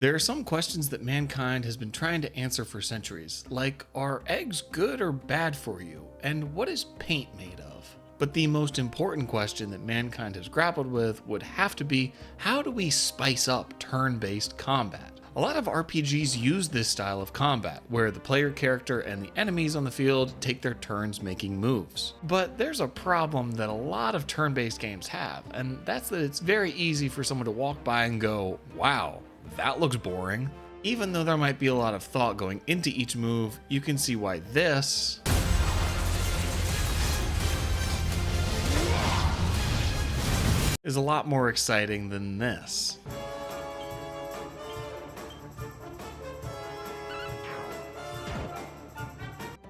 There are some questions that mankind has been trying to answer for centuries, like are eggs good or bad for you, and what is paint made of? But the most important question that mankind has grappled with would have to be, how do we spice up turn-based combat? A lot of RPGs use this style of combat, where the player character and the enemies on the field take their turns making moves. But there's a problem that a lot of turn-based games have, and that's that it's very easy for someone to walk by and go, wow, that looks boring. Even though there might be a lot of thought going into each move, you can see why this is a lot more exciting than this.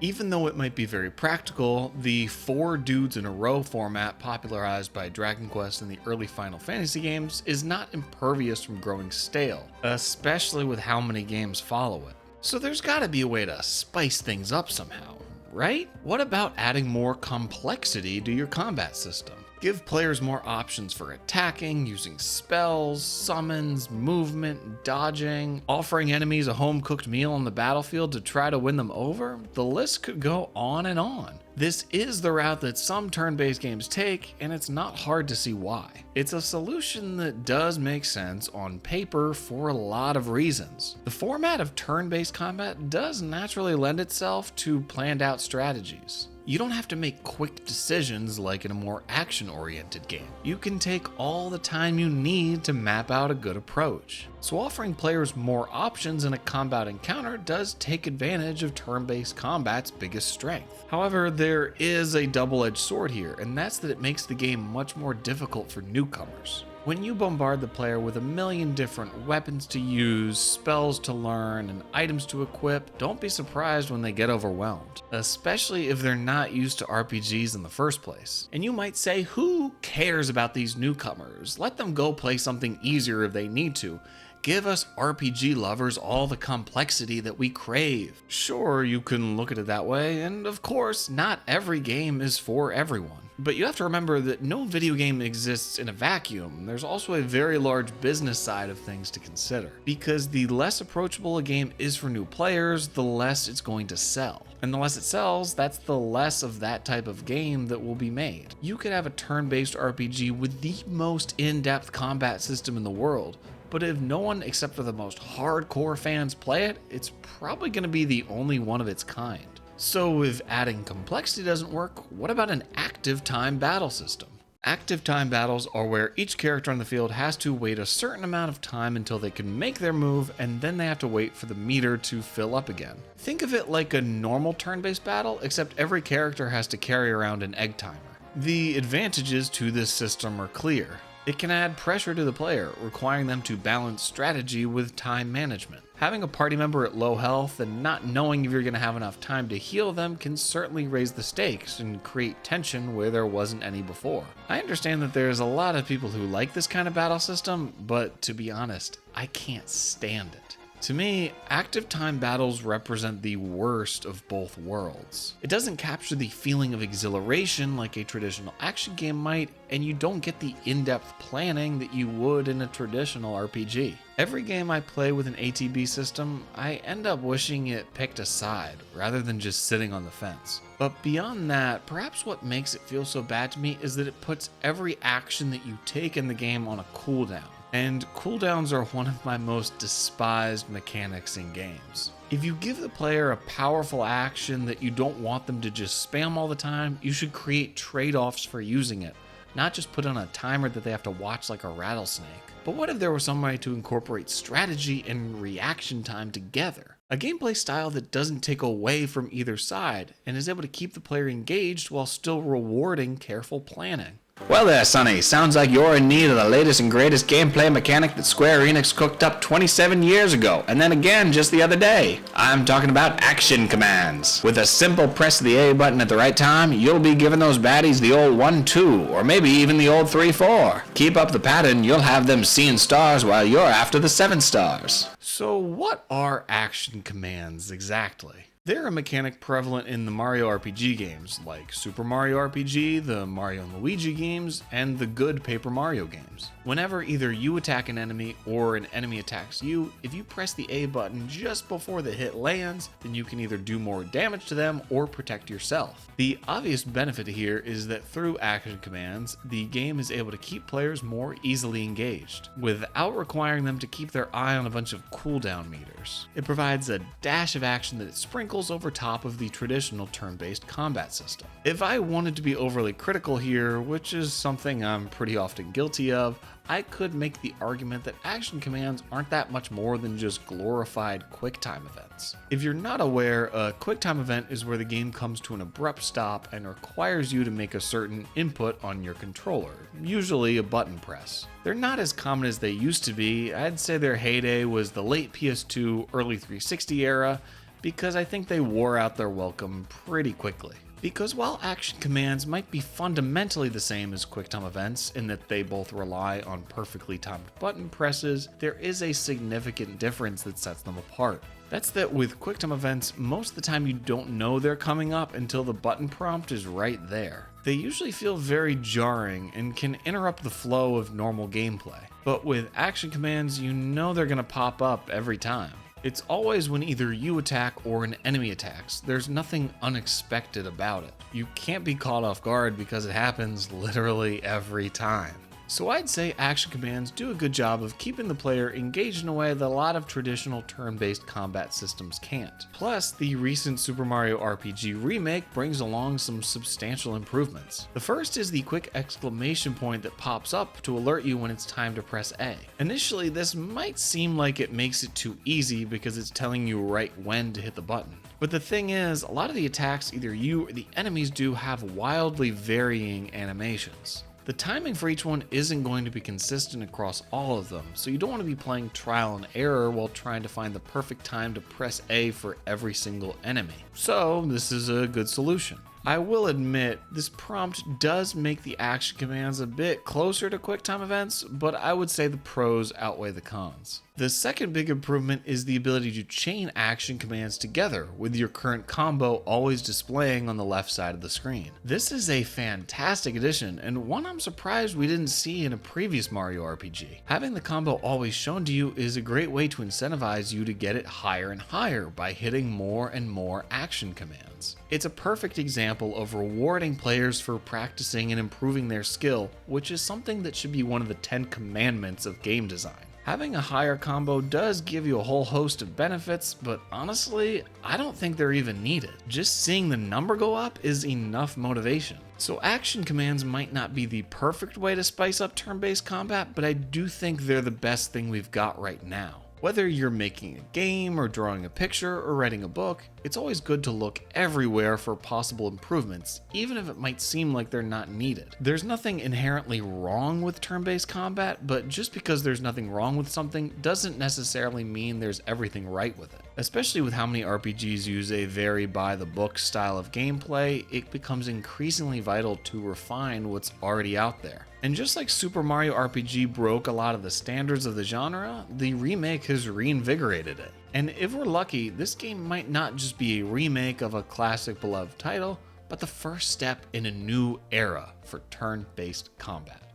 Even though it might be very practical, the 4 dudes in a row format popularized by Dragon Quest and the early Final Fantasy games is not impervious from growing stale, especially with how many games follow it. So there's gotta be a way to spice things up somehow, right? What about adding more complexity to your combat system? Give players more options for attacking, using spells, summons, movement, dodging, offering enemies a home-cooked meal on the battlefield to try to win them over. The list could go on and on. This is the route that some turn-based games take, and it's not hard to see why. It's a solution that does make sense on paper for a lot of reasons. The format of turn-based combat does naturally lend itself to planned-out strategies. You don't have to make quick decisions like in a more action-oriented game. You can take all the time you need to map out a good approach. So offering players more options in a combat encounter does take advantage of turn-based combat's biggest strength. However, there is a double-edged sword here, and that's that it makes the game much more difficult for newcomers. When you bombard the player with a million different weapons to use, spells to learn, and items to equip, don't be surprised when they get overwhelmed, especially if they're not used to RPGs in the first place. And you might say, who cares about these newcomers? Let them go play something easier if they need to. Give us RPG lovers all the complexity that we crave. Sure, you can look at it that way, and of course, not every game is for everyone. But you have to remember that no video game exists in a vacuum. There's also a very large business side of things to consider. Because the less approachable a game is for new players, the less it's going to sell. And the less it sells, that's the less of that type of game that will be made. You could have a turn-based RPG with the most in-depth combat system in the world, but if no one except for the most hardcore fans play it, it's probably going to be the only one of its kind. So if adding complexity doesn't work, what about an active time battle system? Active time battles are where each character on the field has to wait a certain amount of time until they can make their move, and then they have to wait for the meter to fill up again. Think of it like a normal turn-based battle, except every character has to carry around an egg timer. The advantages to this system are clear. It can add pressure to the player, requiring them to balance strategy with time management. Having a party member at low health and not knowing if you're going to have enough time to heal them can certainly raise the stakes and create tension where there wasn't any before. I understand that there's a lot of people who like this kind of battle system, but to be honest, I can't stand it. To me, active time battles represent the worst of both worlds. It doesn't capture the feeling of exhilaration like a traditional action game might, and you don't get the in-depth planning that you would in a traditional RPG. Every game I play with an ATB system, I end up wishing it picked a side rather than just sitting on the fence. But beyond that, perhaps what makes it feel so bad to me is that it puts every action that you take in the game on a cooldown. And cooldowns are one of my most despised mechanics in games. If you give the player a powerful action that you don't want them to just spam all the time, you should create trade-offs for using it, not just put on a timer that they have to watch like a rattlesnake. But what if there was some way to incorporate strategy and reaction time together? A gameplay style that doesn't take away from either side and is able to keep the player engaged while still rewarding careful planning. Well there, Sonny. Sounds like you're in need of the latest and greatest gameplay mechanic that Square Enix cooked up 27 years ago, and then again just the other day. I'm talking about action commands. With a simple press of the A button at the right time, you'll be giving those baddies the old 1-2, or maybe even the old 3-4. Keep up the pattern, you'll have them seeing stars while you're after the 7 stars. So what are action commands exactly? They're a mechanic prevalent in the Mario RPG games, like Super Mario RPG, the Mario & Luigi games, and the good Paper Mario games. Whenever either you attack an enemy or an enemy attacks you, if you press the A button just before the hit lands, then you can either do more damage to them or protect yourself. The obvious benefit here is that through action commands, the game is able to keep players more easily engaged, without requiring them to keep their eye on a bunch of cooldown meters. It provides a dash of action that it sprinkles over top of the traditional turn-based combat system. If I wanted to be overly critical here, which is something I'm pretty often guilty of, I could make the argument that action commands aren't that much more than just glorified QuickTime events. If you're not aware, a QuickTime event is where the game comes to an abrupt stop and requires you to make a certain input on your controller, usually a button press. They're not as common as they used to be. I'd say their heyday was the late PS2, early 360 era, because I think they wore out their welcome pretty quickly. Because while action commands might be fundamentally the same as QuickTime events in that they both rely on perfectly timed button presses, there is a significant difference that sets them apart. That's that with QuickTime events, most of the time you don't know they're coming up until the button prompt is right there. They usually feel very jarring and can interrupt the flow of normal gameplay. But with action commands, you know they're gonna pop up every time. It's always when either you attack or an enemy attacks. There's nothing unexpected about it. You can't be caught off guard because it happens literally every time. So I'd say action commands do a good job of keeping the player engaged in a way that a lot of traditional turn-based combat systems can't. Plus, the recent Super Mario RPG remake brings along some substantial improvements. The first is the quick exclamation point that pops up to alert you when it's time to press A. Initially, this might seem like it makes it too easy because it's telling you right when to hit the button. But the thing is, a lot of the attacks either you or the enemies do have wildly varying animations. The timing for each one isn't going to be consistent across all of them, so you don't want to be playing trial and error while trying to find the perfect time to press A for every single enemy. So this is a good solution. I will admit, this prompt does make the action commands a bit closer to QuickTime events, but I would say the pros outweigh the cons. The second big improvement is the ability to chain action commands together, with your current combo always displaying on the left side of the screen. This is a fantastic addition, and one I'm surprised we didn't see in a previous Mario RPG. Having the combo always shown to you is a great way to incentivize you to get it higher and higher by hitting more and more action commands. It's a perfect example of rewarding players for practicing and improving their skill, which is something that should be one of the 10 commandments of game design. Having a higher combo does give you a whole host of benefits, but honestly, I don't think they're even needed. Just seeing the number go up is enough motivation. So action commands might not be the perfect way to spice up turn-based combat, but I do think they're the best thing we've got right now. Whether you're making a game or drawing a picture or writing a book, it's always good to look everywhere for possible improvements, even if it might seem like they're not needed. There's nothing inherently wrong with turn-based combat, but just because there's nothing wrong with something doesn't necessarily mean there's everything right with it. Especially with how many RPGs use a very by-the-book style of gameplay, it becomes increasingly vital to refine what's already out there. And just like Super Mario RPG broke a lot of the standards of the genre, the remake has reinvigorated it. And if we're lucky, this game might not just be a remake of a classic beloved title, but the first step in a new era for turn-based combat.